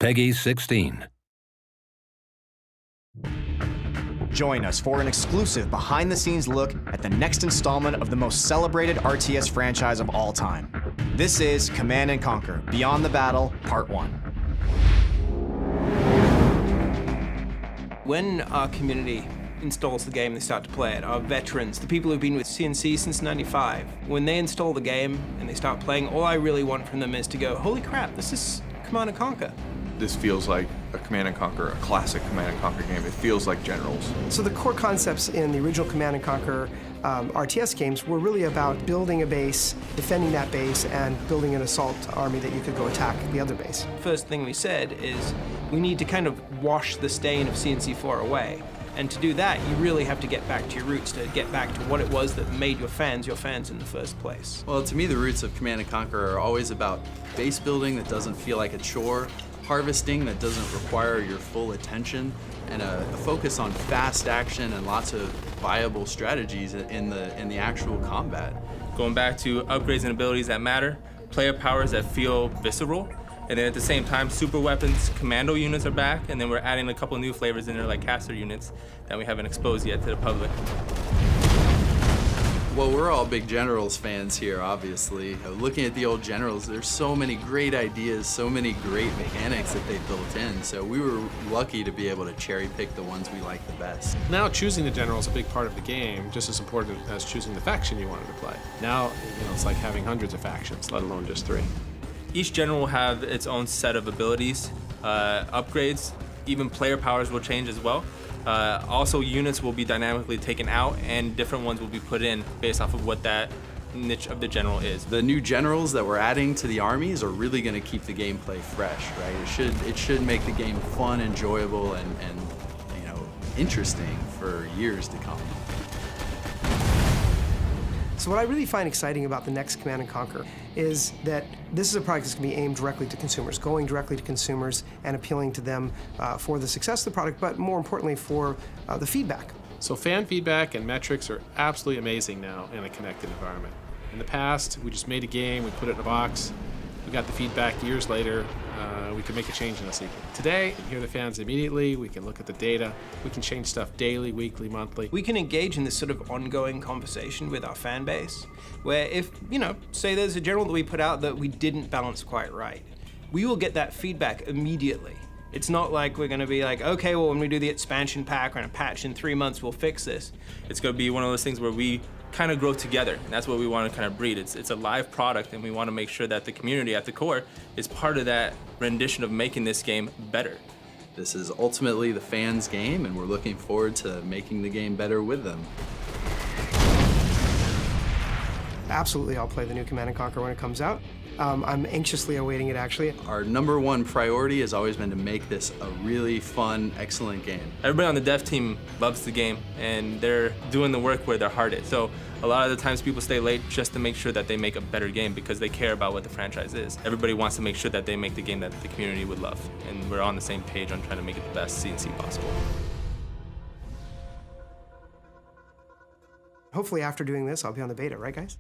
Peggy 16. Join us for an exclusive behind-the-scenes look at the next installment of the most celebrated RTS franchise of all time. This is Command & Conquer: Beyond the Battle, Part 1. When our community installs the game, they start to play it, our veterans, the people who've been with CNC since '95, when they install the game and they start playing, all I really want from them is to go, holy crap, this is Command & Conquer. This feels like a Command & Conquer, a classic Command & Conquer game. It feels like Generals. So the core concepts in the original Command & Conquer RTS games were really about building a base, defending that base, and building an assault army that you could go attack the other base. First thing we said is we need to kind of wash the stain of CNC4 away. And to do that, you really have to get back to your roots, to get back to what it was that made your fans in the first place. Well, to me, the roots of Command & Conquer are always about base building that doesn't feel like a chore, harvesting that doesn't require your full attention, and a focus on fast action and lots of viable strategies in the actual combat. Going back to upgrades and abilities that matter, player powers that feel visceral, and then at the same time, super weapons, commando units are back, and then we're adding a couple new flavors in there like caster units that we haven't exposed yet to the public. Well, we're all big Generals fans here, obviously. Looking at the old Generals, there's so many great ideas, so many great mechanics that they built in, so we were lucky to be able to cherry pick the ones we like the best. Now choosing the general is a big part of the game, just as important as choosing the faction you wanted to play. Now, it's like having hundreds of factions, let alone just 3. Each general will have its own set of abilities, upgrades, even player powers will change as well. Also, units will be dynamically taken out and different ones will be put in based off of what that niche of the general is. The new generals that we're adding to the armies are really going to keep the gameplay fresh, right? It should make the game fun, enjoyable, and interesting for years to come. So what I really find exciting about the next Command & Conquer is that this is a product that's going to be aimed directly to consumers, going directly to consumers and appealing to them for the success of the product, but more importantly for the feedback. So fan feedback and metrics are absolutely amazing now in a connected environment. In the past, we just made a game, we put it in a box, we got the feedback years later, we could make a change in a sequel. Today, we can hear the fans immediately, we can look at the data, we can change stuff daily, weekly, monthly. We can engage in this sort of ongoing conversation with our fan base, where if, say there's a general that we put out that we didn't balance quite right, we will get that feedback immediately. It's not like we're gonna be like, okay, well, when we do the expansion pack or in a patch in 3 months, we'll fix this. It's gonna be one of those things where we kind of grow together, and that's what we want to kind of breed. It's a live product, and we want to make sure that the community at the core is part of that rendition of making this game better. This is ultimately the fans' game, and we're looking forward to making the game better with them. Absolutely, I'll play the new Command & Conquer when it comes out. I'm anxiously awaiting it, actually. Our #1 priority has always been to make this a really fun, excellent game. Everybody on the dev team loves the game, and they're doing the work where their heart is. So a lot of the times people stay late just to make sure that they make a better game because they care about what the franchise is. Everybody wants to make sure that they make the game that the community would love, and we're on the same page on trying to make it the best CNC possible. Hopefully after doing this, I'll be on the beta, right guys?